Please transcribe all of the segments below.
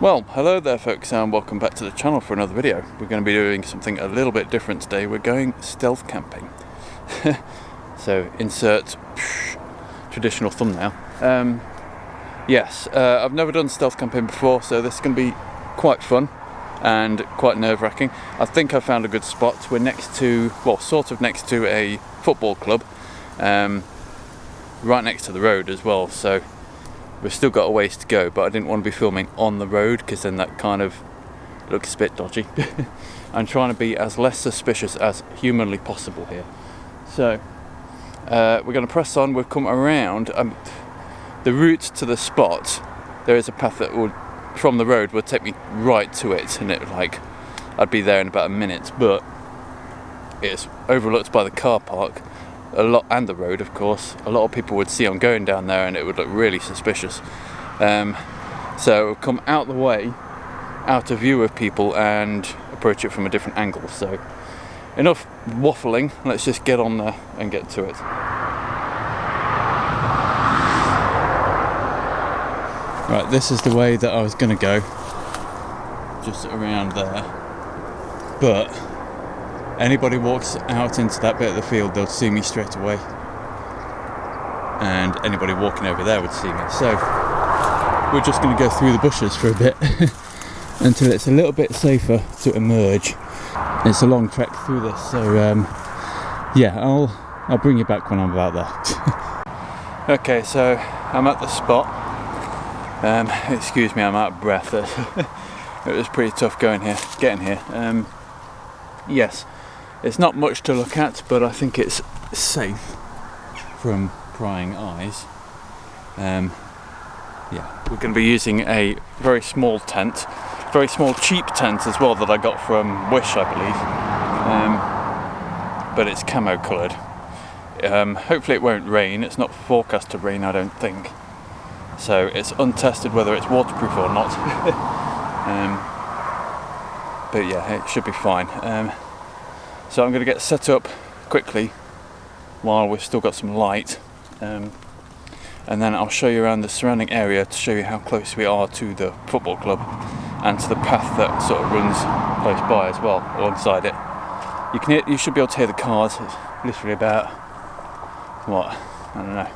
Well, hello there folks, and welcome back to the channel for another video. We're going to be doing something a little bit different today. We're going stealth camping. So insert traditional thumbnail. Yes, I've never done stealth camping before, so this is going to be quite fun and quite nerve-wracking. I think I found a good spot. We're next to, well, sort of next to a football club, right next to the road as well, so we've still got a ways to go, but I didn't want to be filming on the road because then that kind of looks a bit dodgy. I'm trying to be as less suspicious as humanly possible here. So we're going to press on. We've come around the route to the spot. There is a path that would, from the road, would take me right to it, and it I'd be there in about a minute, but it's overlooked by the car park a lot, and the road, of course. A lot of people would see I'm going down there and it would look really suspicious. So we'll come out the way, out of view of people, and approach it from a different angle. So enough waffling, let's just get on there and get to it. Right, this is the way that I was going to go, just around there, but anybody walks out into that bit of the field, they'll see me straight away, and anybody walking over there would see me. So we're just going to go through the bushes for a bit until it's a little bit safer to emerge. It's a long trek through this, so yeah, I'll bring you back when I'm about there. Okay, so I'm at the spot. Excuse me, I'm out of breath. It was pretty tough getting here. Yes, it's not much to look at, but I think it's safe from prying eyes. Yeah, we're going to be using a very small tent, very small cheap tent as well, that I got from Wish, I believe. But it's camo coloured. Hopefully it won't rain. It's not forecast to rain, I don't think. So it's untested whether it's waterproof or not. But yeah, it should be fine. So I'm going to get set up quickly while we've still got some light, and then I'll show you around the surrounding area to show you how close we are to the football club and to the path that sort of runs close by as well, alongside it. You should be able to hear the cars. It's literally about, what, I don't know,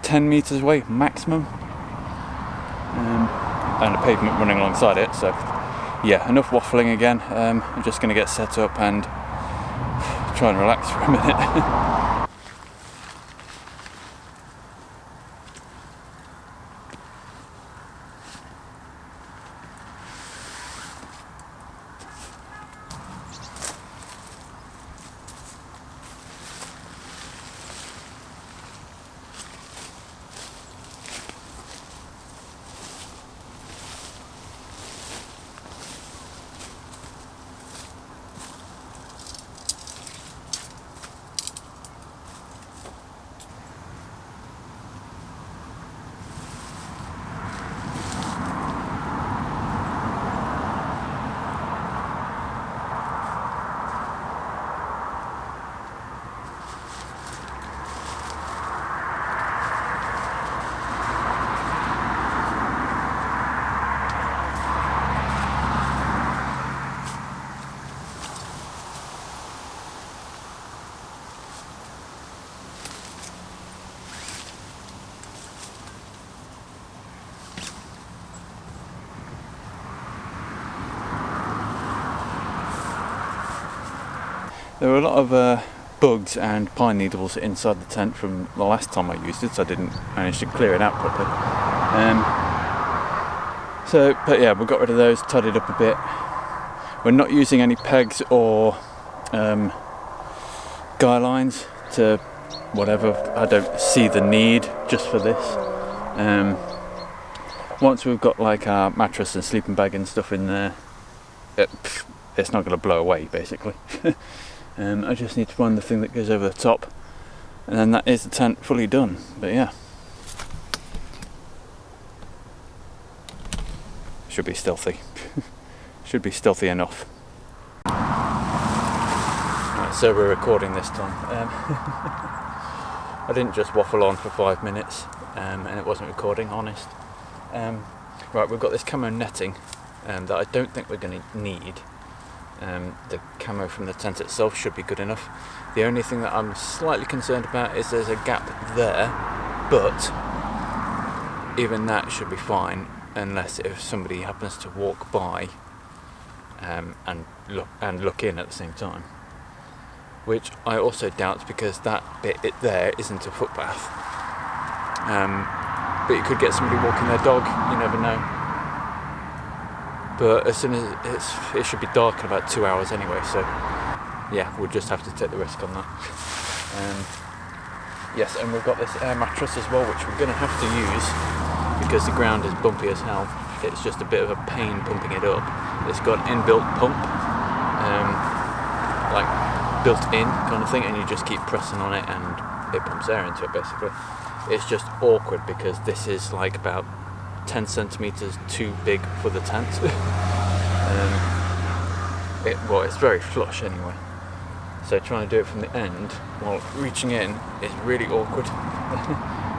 10 metres away maximum, and a pavement running alongside it. So yeah, enough waffling again. I'm just going to get set up and try and relax for a minute. There were a lot of bugs and pine needles inside the tent from the last time I used it, so I didn't manage to clear it out properly. But yeah, we got rid of those, tidied up a bit. We're not using any pegs or guy lines to whatever. I don't see the need just for this. Once we've got like our mattress and sleeping bag and stuff in there, it's not going to blow away, basically. I just need to find the thing that goes over the top, and then that is the tent fully done. But yeah, should be stealthy. Should be stealthy enough. Right, so we're recording this time. I didn't just waffle on for 5 minutes, and it wasn't recording, honest. Right, we've got this camo netting that I don't think we're going to need. The camo from the tent itself should be good enough. The only thing that I'm slightly concerned about is there's a gap there, but even that should be fine unless if somebody happens to walk by and look in at the same time, which I also doubt because that bit there isn't a footpath. But you could get somebody walking their dog, you never know. But as soon as it should be dark in about 2 hours anyway, so yeah, we'll just have to take the risk on that. Yes, and we've got this air mattress as well, which we're going to have to use because the ground is bumpy as hell. It's just a bit of a pain pumping it up. It's got an inbuilt pump, like built in kind of thing, and you just keep pressing on it and it pumps air into it basically. It's just awkward because this is like about 10 centimetres too big for the tent. Well, it's very flush anyway. So trying to do it from the end while reaching in is really awkward.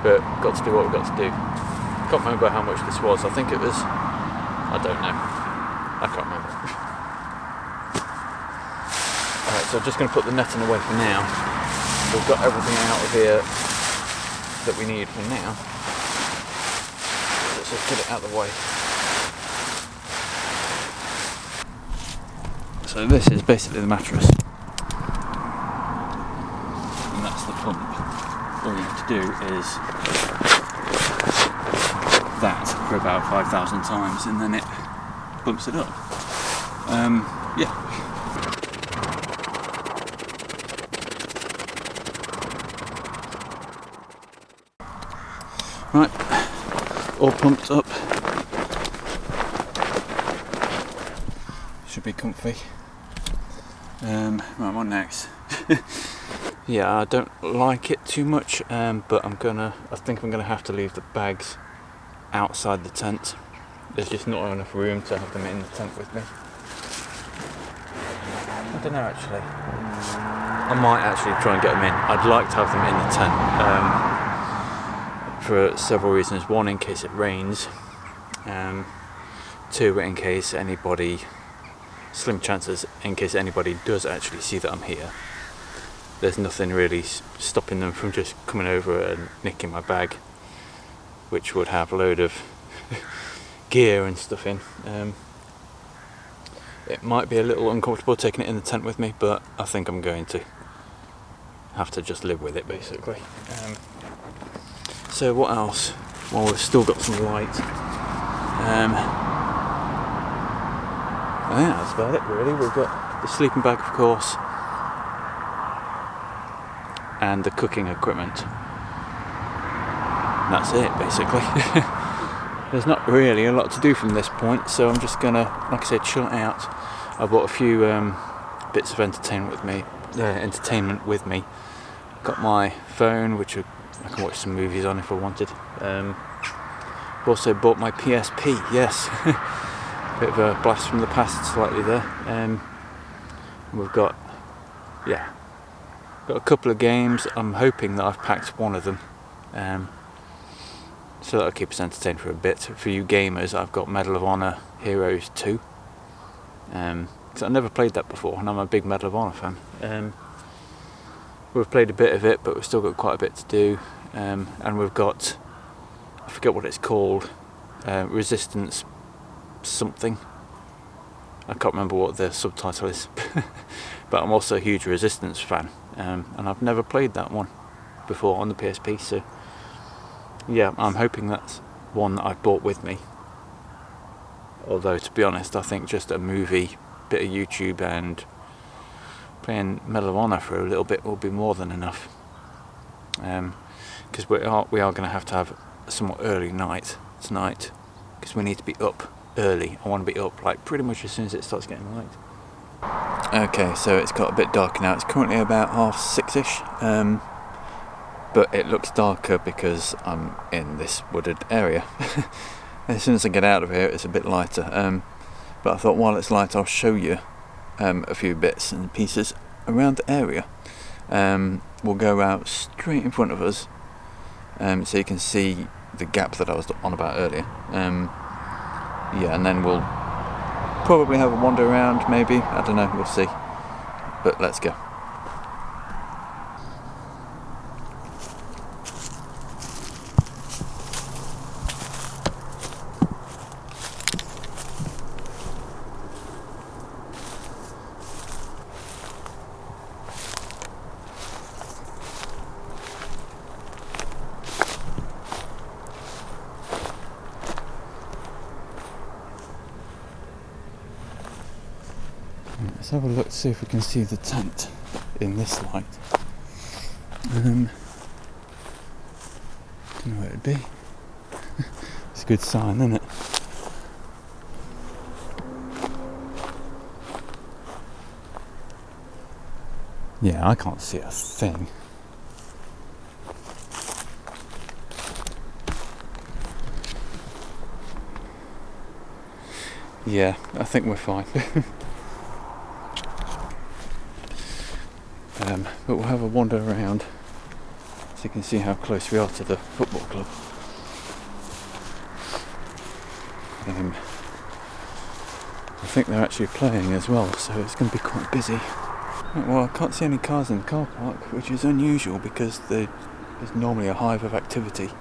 But got to do what we've got to do. Can't remember how much this was. I think it was, I don't know. I can't remember. Alright, so I'm just going to put the netting away for now. We've got everything out of here that we need for now. Let's just get it out of the way. So this is basically the mattress. And that's the pump. All you have to do is that for about 5,000 times and then it bumps it up. Yeah. Right, all pumped up. Should be comfy. Right, what next? Yeah, I don't like it too much, but I think I'm gonna have to leave the bags outside the tent. There's just not enough room to have them in the tent with me. I don't know actually. I might actually try and get them in. I'd like to have them in the tent. For several reasons. One, in case it rains. Two, in case anybody, slim chances, in case anybody does actually see that I'm here. There's nothing really stopping them from just coming over and nicking my bag, which would have a load of gear and stuff in. It might be a little uncomfortable taking it in the tent with me, but I think I'm going to have to just live with it basically. So what else? Well, we've still got some light. I think that's about it really. We've got the sleeping bag, of course, and the cooking equipment. That's it basically. There's not really a lot to do from this point, so I'm just gonna, like I said, chill out. I bought a few bits of entertainment with me. Got my phone, which I can watch some movies on if I wanted. I've also bought my PSP, yes. Bit of a blast from the past slightly there. We've got a couple of games. I'm hoping that I've packed one of them. So that'll keep us entertained for a bit. For you gamers, I've got Medal of Honor Heroes 2. Because I've never played that before, and I'm a big Medal of Honor fan. We've played a bit of it, but we've still got quite a bit to do. And we've got, I forget what it's called, Resistance something. I can't remember what the subtitle is. But I'm also a huge Resistance fan. And I've never played that one before on the PSP, so yeah, I'm hoping that's one that I've brought with me. Although, to be honest, I think just a movie, bit of YouTube, and playing Medal of Honor for a little bit will be more than enough. Because we are going to have a somewhat early night tonight, because we need to be up early. I want to be up like pretty much as soon as it starts getting light. Okay, so it's got a bit darker now. It's currently about 6:30ish. But it looks darker because I'm in this wooded area. As soon as I get out of here, it's a bit lighter. But I thought while it's light, I'll show you a few bits and pieces around the area. We'll go out straight in front of us, so you can see the gap that I was on about earlier. yeah, and then we'll probably have a wander around, maybe, I don't know, we'll see, but let's go. Let's have a look, see if we can see the tent in this light. Don't know where it'd be. It's a good sign, isn't it? Yeah, I can't see a thing. Yeah, I think we're fine. But we'll have a wander around so you can see how close we are to the football club. I think they're actually playing as well, so it's going to be quite busy. Well, I can't see any cars in the car park, which is unusual because there's normally a hive of activity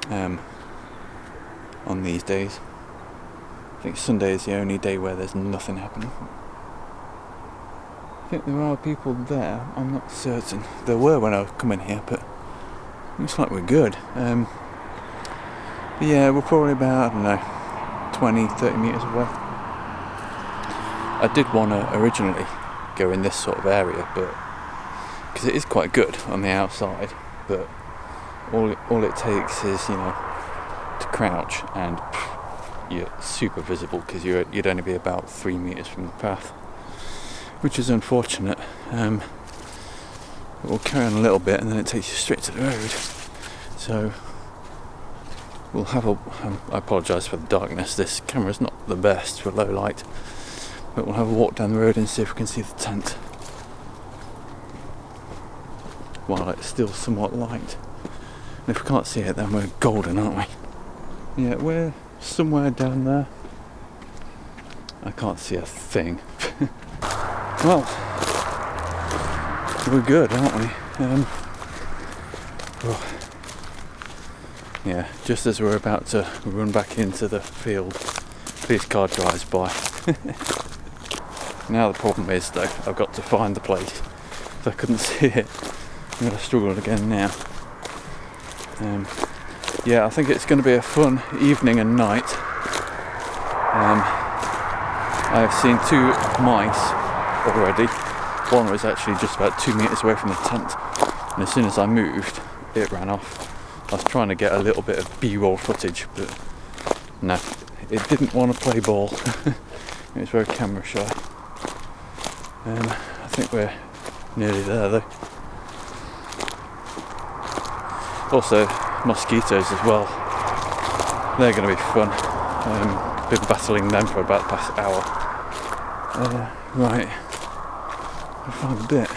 on these days. I think Sunday is the only day where there's nothing happening. I think there are people there, I'm not certain. There were when I was coming here, but looks like we're good. But yeah, we're probably about, I don't know, 20, 30 metres away. I did want to originally go in this sort of area, but because it is quite good on the outside, but all it takes is, you know, to crouch and you're super visible because you'd only be about 3 metres from the path, which is unfortunate. We'll carry on a little bit and then it takes you straight to the road. So we'll have I apologise for the darkness, this camera's not the best for low light, but we'll have a walk down the road and see if we can see the tent while it's still somewhat light. And if we can't see it, then we're golden, aren't we? Yeah, we're somewhere down there. I can't see a thing. Well, we're good, aren't we? Yeah, just as we're about to run back into the field, police car drives by. Now the problem is though, I've got to find the place. If I couldn't see it, I'm going to struggle again now. Yeah, I think it's going to be a fun evening and night. I've seen 2 mice already. One was actually just about 2 metres away from the tent, and as soon as I moved, it ran off. I was trying to get a little bit of B-roll footage, but no, it didn't want to play ball. It was very camera shy. I think we're nearly there though. Also, mosquitoes as well. They're going to be fun. Been battling them for about the past hour. Right, I found a bit.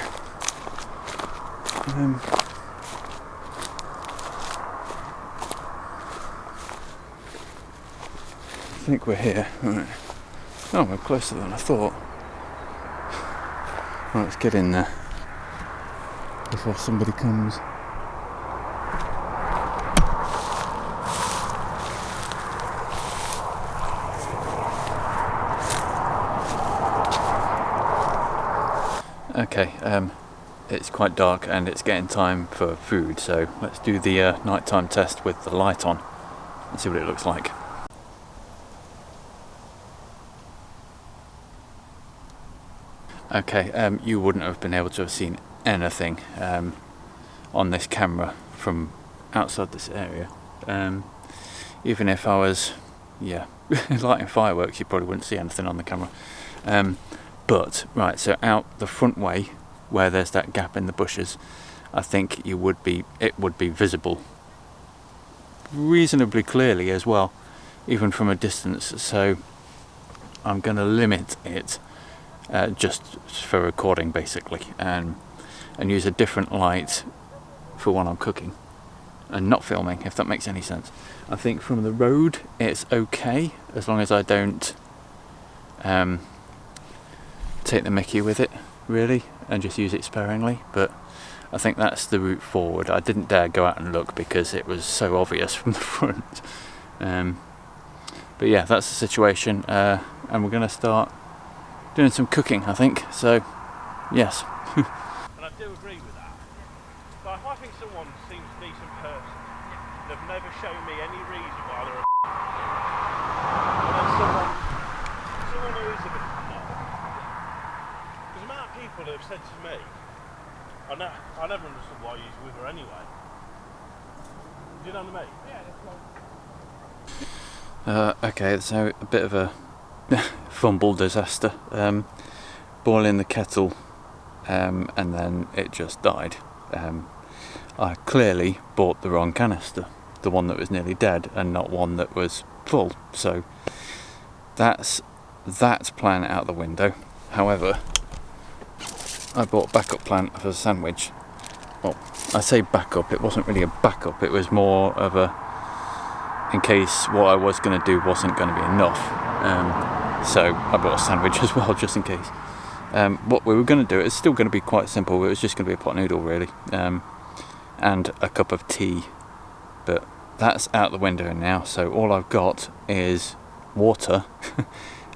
I think we're here. Right. Oh, we're closer than I thought. Right, let's get in there before somebody comes. Okay, it's quite dark and it's getting time for food, so let's do the nighttime test with the light on and see what it looks like. Okay, you wouldn't have been able to have seen anything on this camera from outside this area. Even if I was, lighting fireworks, you probably wouldn't see anything on the camera. But, right, so out the front way, where there's that gap in the bushes, I think it would be visible reasonably clearly as well, even from a distance. So I'm going to limit it just for recording basically, and use a different light for when I'm cooking and not filming, if that makes any sense. I think from the road it's okay. as long as I don't take the mickey with it, really, and just use it sparingly. But I think that's the route forward. I didn't dare go out and look because it was so obvious from the front. But yeah, that's the situation, and we're going to start doing some cooking, I think. So, yes. And I do agree with that. But if I think someone seems a decent person, they've never shown me any reason why they're a and then someone who is a bit of a knob. Because the amount of people that have said to me, I never understood why you was with her anyway. Do you know what I mean? Yeah, that's right. Okay, so a bit of a fumble disaster. Boiling the kettle, and then it just died. I clearly bought the wrong canister, the one that was nearly dead, and not one that was full. So that's that plan out the window. However, I bought a backup plan for the sandwich. Well, I say backup, it wasn't really a backup, it was more of a in case what I was going to do wasn't going to be enough. So I bought a sandwich as well, just in case. What we were going to do, it's still going to be quite simple. It was just going to be a pot noodle, really, and a cup of tea. But that's out the window now, so all I've got is water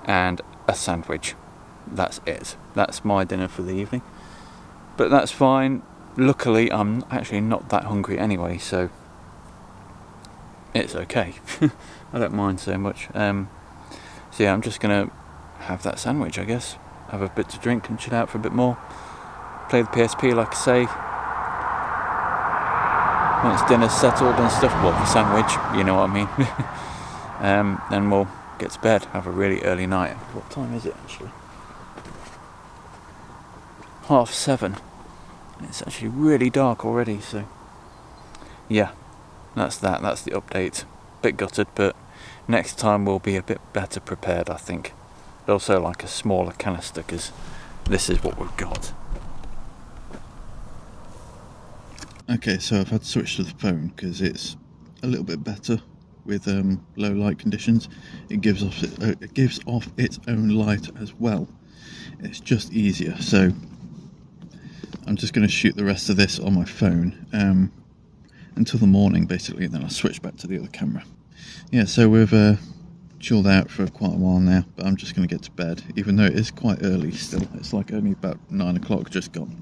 and a sandwich. That's it. That's my dinner for the evening. But that's fine. Luckily, I'm actually not that hungry anyway, so it's okay. I don't mind so much. So yeah, I'm just gonna have that sandwich, I guess. Have a bit to drink and chill out for a bit more. Play the PSP, like I say. Once dinner's settled and stuff, well, the sandwich, you know what I mean. Then we'll get to bed, have a really early night. What time is it actually? 7:30. It's actually really dark already, so yeah, that's the update. Bit gutted, but next time we'll be a bit better prepared, I think. But also like a smaller canister, because this is what we've got. Okay, so I've had to switch to the phone because it's a little bit better with low light conditions. It gives off its own light as well. It's just easier, so I'm just going to shoot the rest of this on my phone until the morning, basically, and then I'll switch back to the other camera. Yeah, so we've chilled out for quite a while now, but I'm just going to get to bed, even though it is quite early still. It's like only about 9 o'clock just gone.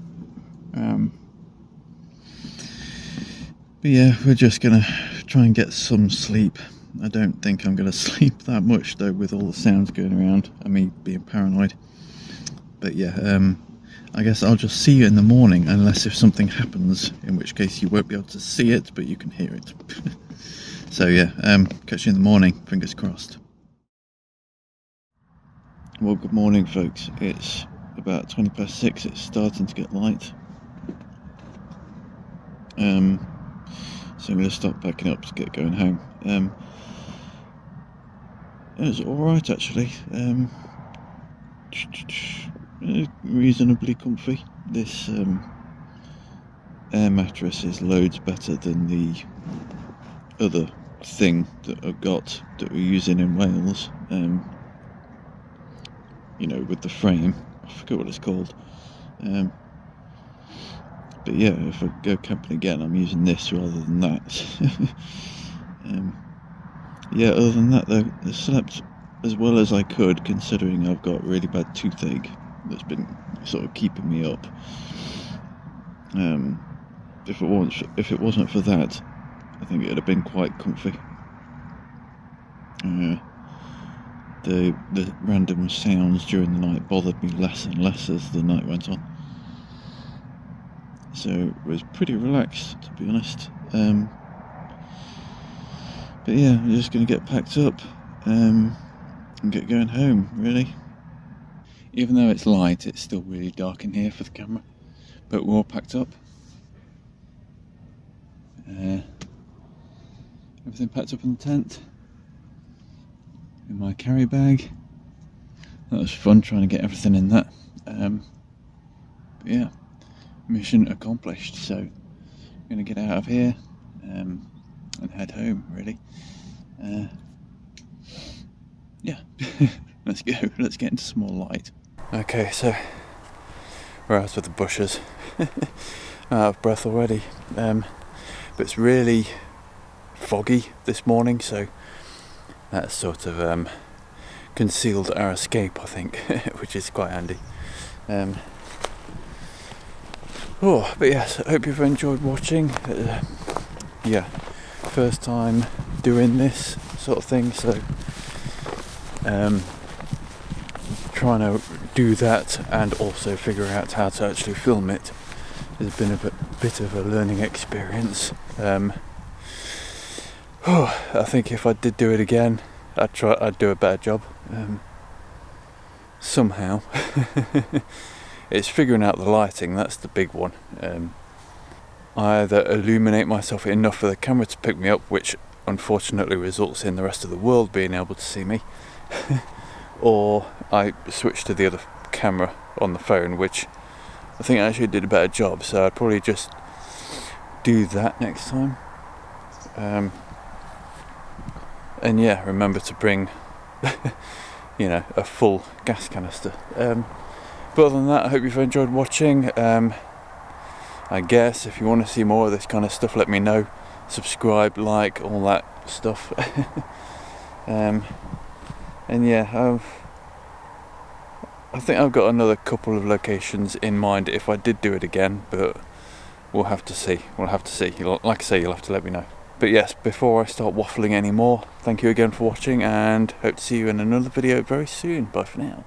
But yeah, we're just going to try and get some sleep. I don't think I'm going to sleep that much, though, with all the sounds going around and me being paranoid. But yeah, I guess I'll just see you in the morning, unless if something happens, in which case you won't be able to see it, but you can hear it. So yeah, catch you in the morning, fingers crossed. Well, good morning, folks. It's about 6:20. It's starting to get light. So I'm going to start packing up to get going home. It was alright, actually. Reasonably comfy. This air mattress is loads better than the other thing that I've got that we're using in Wales. You know, with the frame. I forget what it's called. But yeah, if I go camping again, I'm using this rather than that. Yeah, other than that though, I slept as well as I could, considering I've got really bad toothache that's been sort of keeping me up. If it wasn't for that, I think it'd have been quite comfy. The random sounds during the night bothered me less and less as the night went on. So it was pretty relaxed, to be honest. But yeah, I'm just going to get packed up and get going home, really. Even though it's light, it's still really dark in here for the camera. But we're all packed up. Everything packed up in the tent. In my carry bag. That was fun trying to get everything in that. But yeah, mission accomplished. So I'm going to get out of here and head home, really. yeah, let's go. Let's get into some more light. Okay, so we're out of the bushes. Out of breath already. But it's really foggy this morning, so that's sort of concealed our escape, I think, which is quite handy. But yes, I hope you've enjoyed watching. Yeah, first time doing this sort of thing, so trying to do that and also figure out how to actually film it has been a bit of a learning experience. I think if I did do it again, I'd do a better job. Somehow. It's figuring out the lighting, that's the big one. I either illuminate myself enough for the camera to pick me up, which unfortunately results in the rest of the world being able to see me, or I switch to the other camera on the phone, which I think I actually did a better job, so I'd probably just do that next time. And yeah, remember to bring a full gas canister. But other than that, I hope you've enjoyed watching. I guess if you want to see more of this kind of stuff, let me know. Subscribe, like, all that stuff. And yeah, I think I've got another couple of locations in mind if I did do it again, but we'll have to see. Like I say, you'll have to let me know. But yes, before I start waffling anymore, thank you again for watching, and hope to see you in another video very soon. Bye for now.